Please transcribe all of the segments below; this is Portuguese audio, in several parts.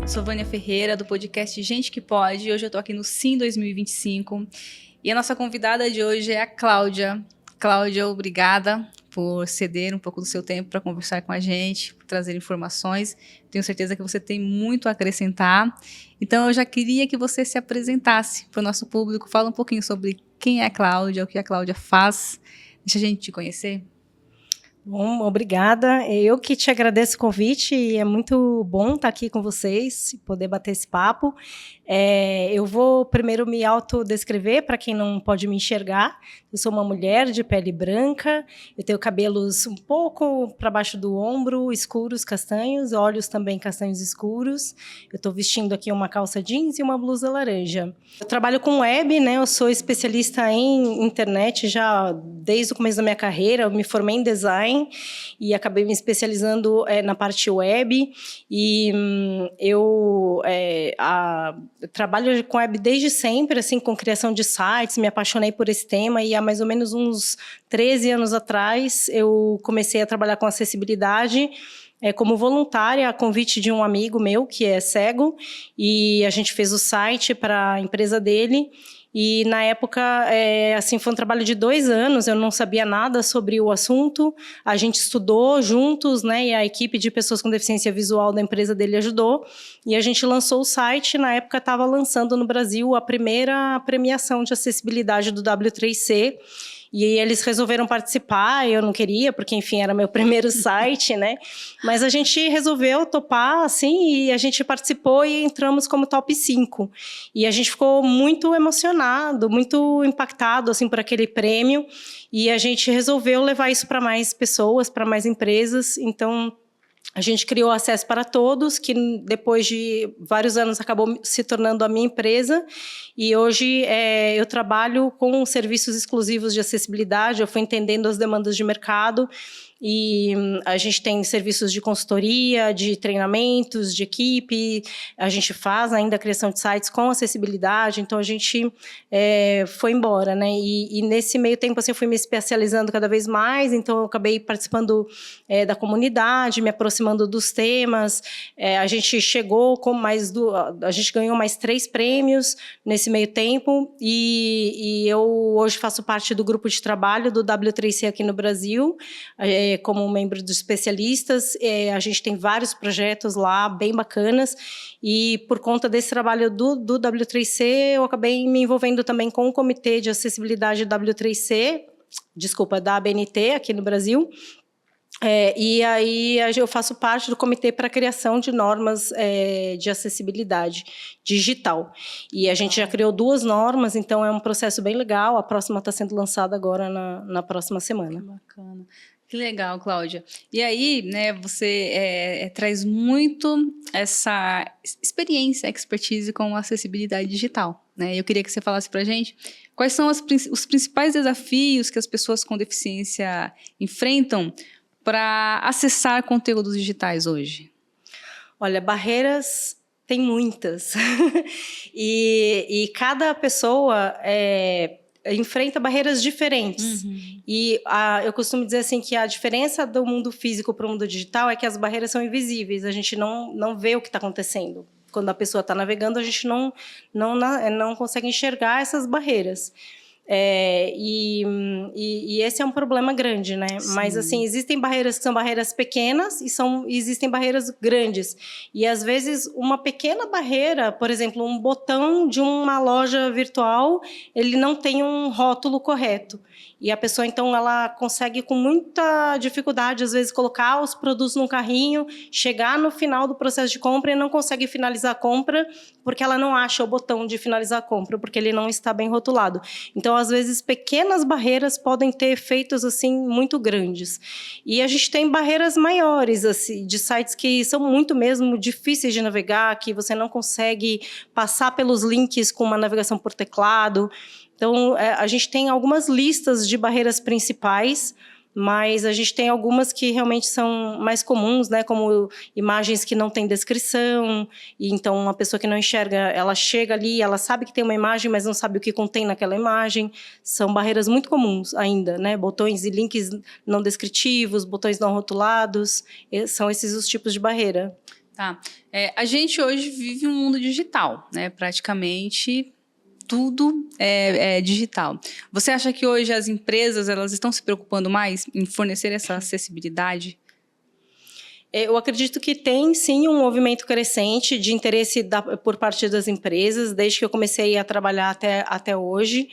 Sou Vânia Ferreira, do podcast Gente que Pode. Hoje eu estou aqui no Sim 2025 e a nossa convidada de hoje é a Cláudia. Cláudia, obrigada por ceder um pouco do seu tempo para conversar com a gente, por trazer informações. Tenho certeza que você tem muito a acrescentar. Então, eu já queria que você se apresentasse para o nosso público. Fala um pouquinho sobre quem é a Cláudia, o que a Cláudia faz. Deixa a gente te conhecer. Bom, obrigada. Eu que te agradeço o convite e é muito bom estar aqui com vocês, poder bater esse papo. Eu vou primeiro me autodescrever para quem não pode me enxergar. Eu sou uma mulher de pele branca, eu tenho cabelos um pouco para baixo do ombro, escuros, castanhos, olhos também castanhos escuros. Eu estou vestindo aqui uma calça jeans e uma blusa laranja. Eu trabalho com web, né? Eu sou especialista em internet já desde o começo da minha carreira. Eu me formei em design e acabei me especializando na parte web. E eu trabalho com web desde sempre, assim, com criação de sites. Me apaixonei por esse tema e há mais ou menos uns 13 anos atrás eu comecei a trabalhar com acessibilidade como voluntária, a convite de um amigo meu que é cego, e a gente fez o site para a empresa dele. E, na época, assim, foi um trabalho de 2 anos, eu não sabia nada sobre o assunto, a gente estudou juntos, né, e a equipe de pessoas com deficiência visual da empresa dele ajudou, e a gente lançou o site. Na época, estava lançando no Brasil a primeira premiação de acessibilidade do W3C, e eles resolveram participar. Eu não queria, porque, enfim, era meu primeiro site, né? Mas a gente resolveu topar, assim, e a gente participou e entramos como top 5. E a gente ficou muito emocionado, muito impactado, assim, por aquele prêmio. E a gente resolveu levar isso para mais pessoas, para mais empresas. Então, a gente criou Acesso para Todos, que depois de vários anos acabou se tornando a minha empresa, e hoje eu trabalho com serviços exclusivos de acessibilidade. Eu fui entendendo as demandas de mercado, e a gente tem serviços de consultoria, de treinamentos, de equipe, a gente faz ainda a criação de sites com acessibilidade. Então a gente foi embora, né? E nesse meio tempo, assim, eu fui me especializando cada vez mais, então eu acabei participando da comunidade, me aproximando dos temas. A gente chegou com a gente ganhou mais 3 prêmios nesse meio tempo, e eu hoje faço parte do grupo de trabalho do W3C aqui no Brasil, como membro dos especialistas. A gente tem vários projetos lá bem bacanas, e por conta desse trabalho do W3C, eu acabei me envolvendo também com o Comitê de Acessibilidade W3C, da ABNT aqui no Brasil. E aí eu faço parte do comitê para a criação de normas de acessibilidade digital. E a gente já criou 2 normas, então é um processo bem legal. A próxima está sendo lançada agora na próxima semana. Que bacana. Que legal, Cláudia. E aí, né, você traz muito essa experiência, expertise com acessibilidade digital, né? Eu queria que você falasse para a gente quais são os principais desafios que as pessoas com deficiência enfrentam para acessar conteúdos digitais hoje. Olha, barreiras tem muitas. e cada pessoa enfrenta barreiras diferentes. Uhum. E eu costumo dizer assim que a diferença do mundo físico para o mundo digital é que as barreiras são invisíveis. A gente não vê o que está acontecendo. Quando a pessoa está navegando, a gente não consegue enxergar essas barreiras. E esse é um problema grande, né? Sim. Mas, assim, existem barreiras que são barreiras pequenas e existem barreiras grandes. E, às vezes, uma pequena barreira, por exemplo, um botão de uma loja virtual, ele não tem um rótulo correto. E a pessoa, então, ela consegue com muita dificuldade, às vezes, colocar os produtos num carrinho, chegar no final do processo de compra e não consegue finalizar a compra, porque ela não acha o botão de finalizar a compra, porque ele não está bem rotulado. Então, às vezes, pequenas barreiras podem ter efeitos, assim, muito grandes. E a gente tem barreiras maiores, assim, de sites que são muito mesmo difíceis de navegar, que você não consegue passar pelos links com uma navegação por teclado. Então, a gente tem algumas listas de barreiras principais, mas a gente tem algumas que realmente são mais comuns, né, como imagens que não têm descrição, e então uma pessoa que não enxerga, ela chega ali, ela sabe que tem uma imagem, mas não sabe o que contém naquela imagem. São barreiras muito comuns ainda, né, botões e links não descritivos, botões não rotulados, são esses os tipos de barreira. Tá. A gente hoje vive um mundo digital, né? Praticamente tudo é digital. Você acha que hoje as empresas elas estão se preocupando mais em fornecer essa acessibilidade? Eu acredito que tem, sim, um movimento crescente de interesse por parte das empresas, desde que eu comecei a trabalhar até hoje.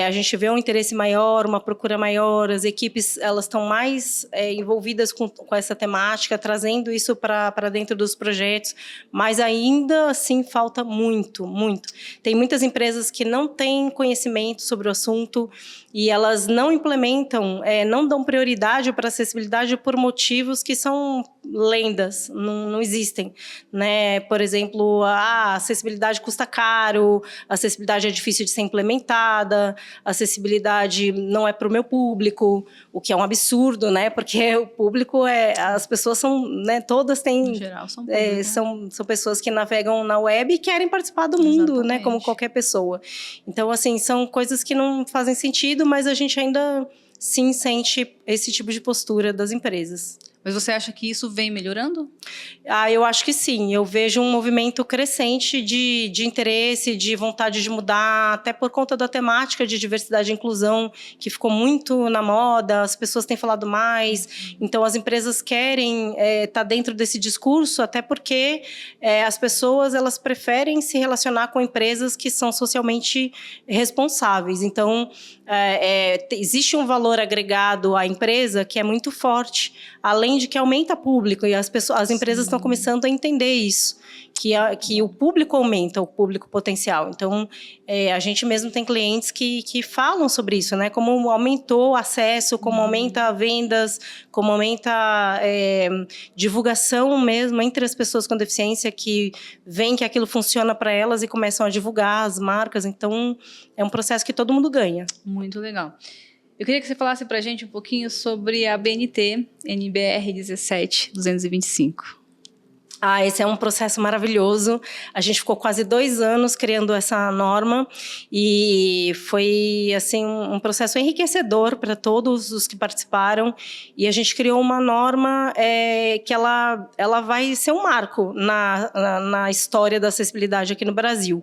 A gente vê um interesse maior, uma procura maior, as equipes elas estão mais envolvidas com essa temática, trazendo isso para dentro dos projetos, mas ainda assim falta muito, muito. Tem muitas empresas que não têm conhecimento sobre o assunto e elas não implementam, não dão prioridade para a acessibilidade por motivos que são lendas, não existem, né? Por exemplo, a acessibilidade custa caro, a acessibilidade é difícil de ser implementada, a acessibilidade não é para o meu público, o que é um absurdo, né? Porque o público as pessoas são, né? Todas têm, em geral, são público, são pessoas que navegam na web e querem participar do mundo, exatamente, né? Como qualquer pessoa. Então, assim, são coisas que não fazem sentido, mas a gente ainda sim sente esse tipo de postura das empresas. Mas você acha que isso vem melhorando? Eu acho que sim. Eu vejo um movimento crescente de interesse, de vontade de mudar, até por conta da temática de diversidade e inclusão, que ficou muito na moda, as pessoas têm falado mais. Então, as empresas querem estar dentro desse discurso, até porque as pessoas elas preferem se relacionar com empresas que são socialmente responsáveis. Então, existe um valor agregado à empresa que é muito forte, além de que aumenta público, e as empresas estão começando a entender isso, que o público aumenta, o público potencial. Então, a gente mesmo tem clientes que falam sobre isso, né? Como aumentou o acesso, como aumenta vendas, como aumenta divulgação mesmo entre as pessoas com deficiência, que veem que aquilo funciona para elas e começam a divulgar as marcas. Então, é um processo que todo mundo ganha. Muito legal. Eu queria que você falasse para a gente um pouquinho sobre a BNT NBR 17225. Esse é um processo maravilhoso. A gente ficou quase 2 anos criando essa norma e foi assim um processo enriquecedor para todos os que participaram. E a gente criou uma norma que ela vai ser um marco na história da acessibilidade aqui no Brasil.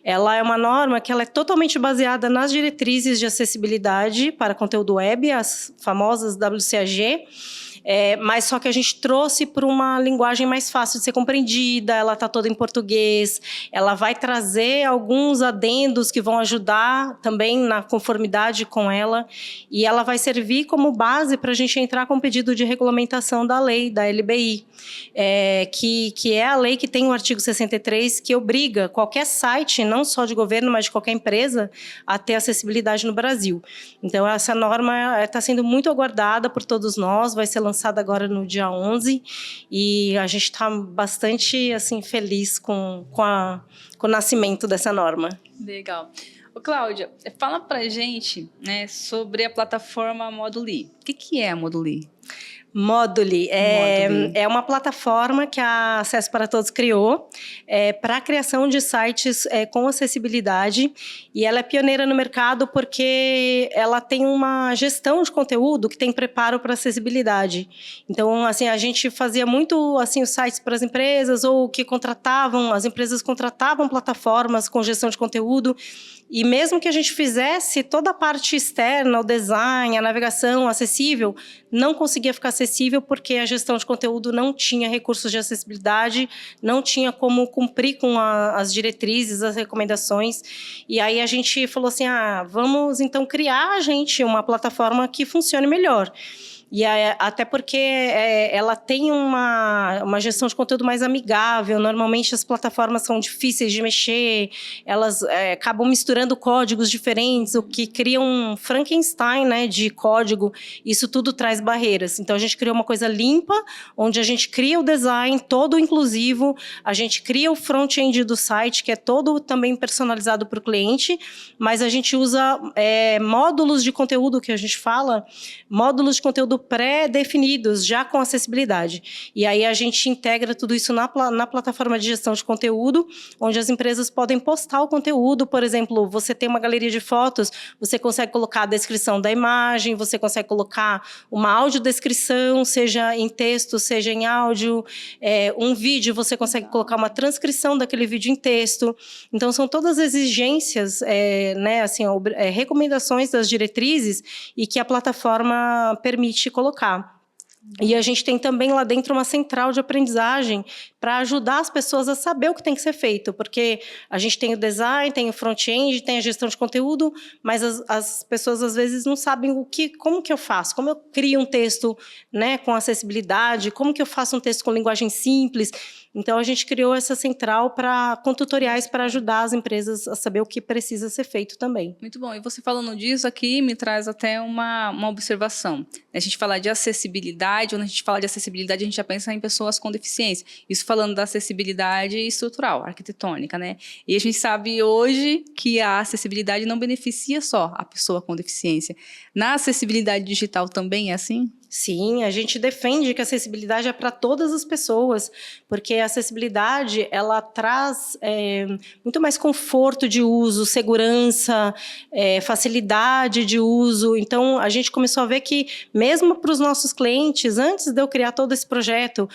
Ela é uma norma que ela é totalmente baseada nas diretrizes de acessibilidade para conteúdo web, as famosas WCAG. Mas só que a gente trouxe para uma linguagem mais fácil de ser compreendida, ela está toda em português, ela vai trazer alguns adendos que vão ajudar também na conformidade com ela, e ela vai servir como base para a gente entrar com o pedido de regulamentação da lei, da LBI, que é a lei que tem o artigo 63, que obriga qualquer site, não só de governo, mas de qualquer empresa, a ter acessibilidade no Brasil. Então, essa norma está sendo muito aguardada por todos nós, vai ser lançada agora no dia 11, e a gente está bastante assim, feliz com o nascimento dessa norma. Legal. Ô, Cláudia, fala pra gente, né, sobre a plataforma Moduli. O que é a Moduli? Moduli é uma plataforma que a Acesso para Todos criou para a criação de sites com acessibilidade, e ela é pioneira no mercado porque ela tem uma gestão de conteúdo que tem preparo para acessibilidade. Então, assim, a gente fazia muito assim, os sites para as empresas, ou que as empresas contratavam plataformas com gestão de conteúdo, e mesmo que a gente fizesse toda a parte externa, o design, a navegação acessível, não conseguia ficar acessível porque a gestão de conteúdo não tinha recursos de acessibilidade, não tinha como cumprir com as diretrizes, as recomendações. E aí a gente falou assim, vamos então criar uma plataforma que funcione melhor. E até porque ela tem uma gestão de conteúdo mais amigável. Normalmente as plataformas são difíceis de mexer, elas acabam misturando códigos diferentes, o que cria um Frankenstein, né, de código. Isso tudo traz barreiras. Então a gente criou uma coisa limpa, onde a gente cria o design todo inclusivo, a gente cria o front-end do site, que é todo também personalizado para o cliente, mas a gente usa módulos de conteúdo, que a gente fala, módulos de conteúdo conteúdo pré-definidos, já com acessibilidade. E aí a gente integra tudo isso na plataforma de gestão de conteúdo, onde as empresas podem postar o conteúdo. Por exemplo, você tem uma galeria de fotos, você consegue colocar a descrição da imagem, você consegue colocar uma audiodescrição, seja em texto, seja em áudio. Um vídeo, você consegue colocar uma transcrição daquele vídeo em texto. Então, são todas exigências, né, assim, recomendações das diretrizes e que a plataforma permite colocar. E a gente tem também lá dentro uma central de aprendizagem para ajudar as pessoas a saber o que tem que ser feito, porque a gente tem o design, tem o front-end, tem a gestão de conteúdo, mas as pessoas às vezes não sabem como que eu faço, como eu crio um texto, né, com acessibilidade, como que eu faço um texto com linguagem simples. Então, a gente criou essa central com tutoriais para ajudar as empresas a saber o que precisa ser feito também. Muito bom. E você falando disso aqui me traz até uma observação. A gente fala de acessibilidade, quando a gente fala de acessibilidade, a gente já pensa em pessoas com deficiência. Isso falando da acessibilidade estrutural, arquitetônica, né? E a gente sabe hoje que a acessibilidade não beneficia só a pessoa com deficiência. Na acessibilidade digital também é assim? Sim, a gente defende que a acessibilidade é para todas as pessoas, porque a acessibilidade, ela traz muito mais conforto de uso, segurança, facilidade de uso. Então, a gente começou a ver que, mesmo para os nossos clientes, antes de eu criar todo esse projeto,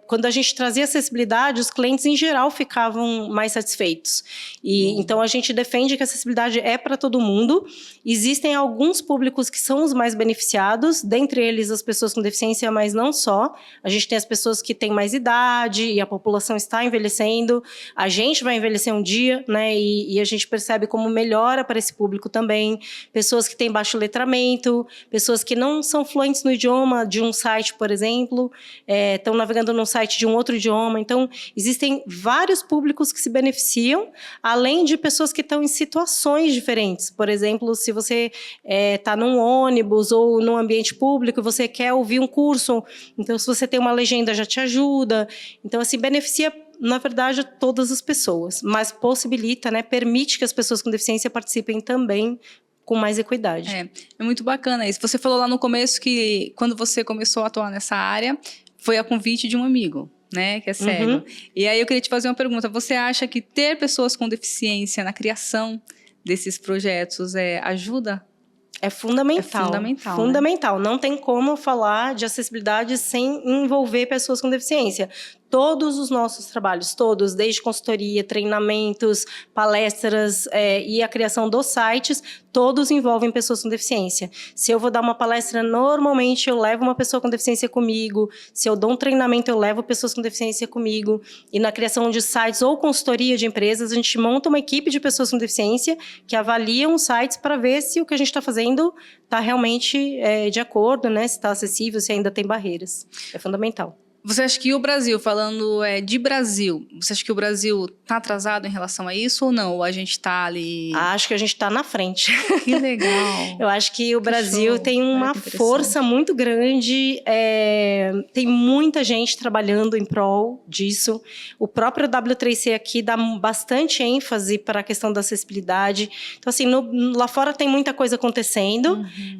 quando a gente trazia acessibilidade, os clientes, em geral, ficavam mais satisfeitos. Então, a gente defende que a acessibilidade é para todo mundo. Existem alguns públicos que são os mais beneficiados, dentre eles as pessoas com deficiência, mas não só. A gente tem as pessoas que têm mais idade e a população está envelhecendo. A gente vai envelhecer um dia, né? E a gente percebe como melhora para esse público também. Pessoas que têm baixo letramento, pessoas que não são fluentes no idioma de um site, por exemplo, estão navegando num site de um outro idioma. Então, existem vários públicos que se beneficiam, além de pessoas que estão em situações diferentes. Por exemplo, se você está num ônibus ou num ambiente público, você quer ouvir um curso, então se você tem uma legenda já te ajuda. Então, assim, beneficia, na verdade, todas as pessoas, mas possibilita, né, permite que as pessoas com deficiência participem também com mais equidade. É muito bacana isso. Você falou lá no começo que quando você começou a atuar nessa área, foi a convite de um amigo, né, que é cego. Uhum. E aí eu queria te fazer uma pergunta. Você acha que ter pessoas com deficiência na criação desses projetos ajuda? É fundamental. É fundamental, fundamental. Né? Não tem como falar de acessibilidade sem envolver pessoas com deficiência. Todos os nossos trabalhos, todos, desde consultoria, treinamentos, palestras e a criação dos sites, todos envolvem pessoas com deficiência. Se eu vou dar uma palestra, normalmente eu levo uma pessoa com deficiência comigo. Se eu dou um treinamento, eu levo pessoas com deficiência comigo. E na criação de sites ou consultoria de empresas, a gente monta uma equipe de pessoas com deficiência que avaliam os sites para ver se o que a gente está fazendo está realmente de acordo, né? Se está acessível, se ainda tem barreiras. É fundamental. Você acha que o Brasil, falando de Brasil, você acha que o Brasil está atrasado em relação a isso ou não? Ou a gente está ali... Acho que a gente está na frente. Que legal. Eu acho que o Brasil tem uma força muito grande, tem muita gente trabalhando em prol disso. O próprio W3C aqui dá bastante ênfase para a questão da acessibilidade. Então, assim, lá fora tem muita coisa acontecendo. Uhum.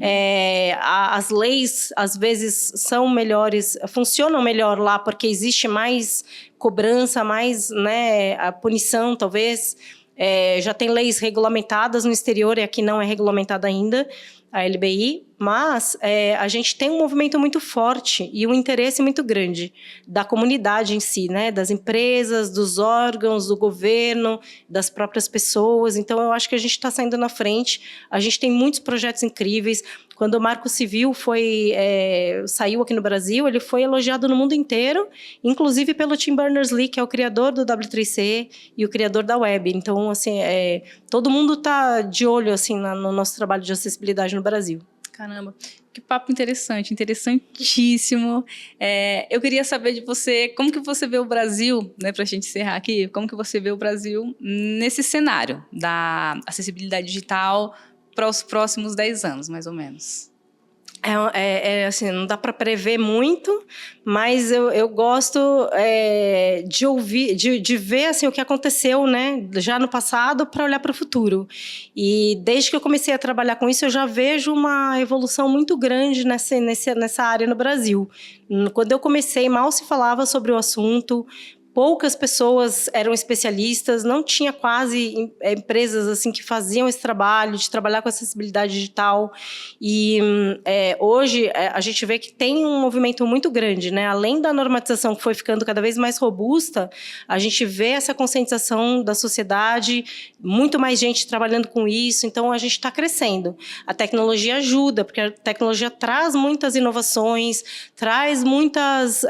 As leis, às vezes, são melhores, funcionam melhor lá, porque existe mais cobrança, mais, né, a punição, talvez. Já tem leis regulamentadas no exterior e aqui não é regulamentada ainda, a LBI, mas a gente tem um movimento muito forte e um interesse muito grande da comunidade em si, né? Das empresas, dos órgãos, do governo, das próprias pessoas. Então, eu acho que a gente está saindo na frente. A gente tem muitos projetos incríveis. Quando o Marco Civil saiu aqui no Brasil, ele foi elogiado no mundo inteiro, inclusive pelo Tim Berners-Lee, que é o criador do W3C e o criador da web. Então, assim, todo mundo está de olho assim, no nosso trabalho de acessibilidade no Brasil. Caramba, que papo interessante, interessantíssimo. Eu queria saber de você, como que você vê o Brasil, né, para a gente encerrar aqui, como que você vê o Brasil nesse cenário da acessibilidade digital para os próximos 10 anos, mais ou menos? Assim, não dá para prever muito, mas eu gosto de ouvir, de ver assim, o que aconteceu, né, já no passado para olhar para o futuro. E desde que eu comecei a trabalhar com isso, eu já vejo uma evolução muito grande nessa área no Brasil. Quando eu comecei, mal se falava sobre o assunto. Poucas pessoas eram especialistas, não tinha quase empresas assim que faziam esse trabalho de trabalhar com acessibilidade digital. E hoje a gente vê que tem um movimento muito grande, né? Além da normatização que foi ficando cada vez mais robusta, a gente vê essa conscientização da sociedade, muito mais gente trabalhando com isso. Então a gente está crescendo. A tecnologia ajuda, porque a tecnologia traz muitas inovações, traz muitas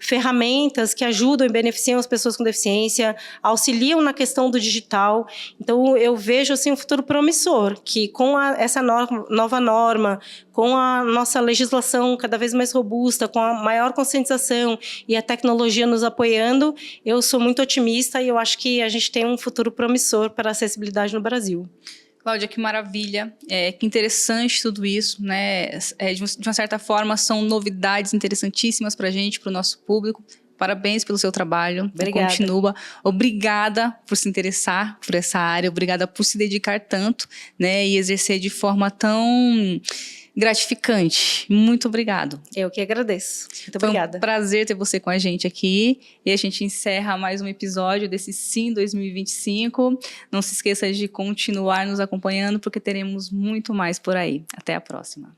ferramentas que ajudam e beneficiam as pessoas com deficiência, auxiliam na questão do digital. Então, eu vejo assim, um futuro promissor, que com essa nova norma, com a nossa legislação cada vez mais robusta, com a maior conscientização e a tecnologia nos apoiando, eu sou muito otimista e eu acho que a gente tem um futuro promissor para a acessibilidade no Brasil. Cláudia, que maravilha, que interessante tudo isso, né? De uma certa forma, são novidades interessantíssimas para a gente, para o nosso público. Parabéns pelo seu trabalho. Obrigada. Continua. Obrigada por se interessar por essa área, obrigada por se dedicar tanto, né? E exercer de forma tão gratificante. Muito obrigado. Eu que agradeço. Muito Foi obrigada. um prazer ter você com a gente aqui. E a gente encerra mais um episódio desse Sim 2025. Não se esqueça de continuar nos acompanhando, porque teremos muito mais por aí. Até a próxima.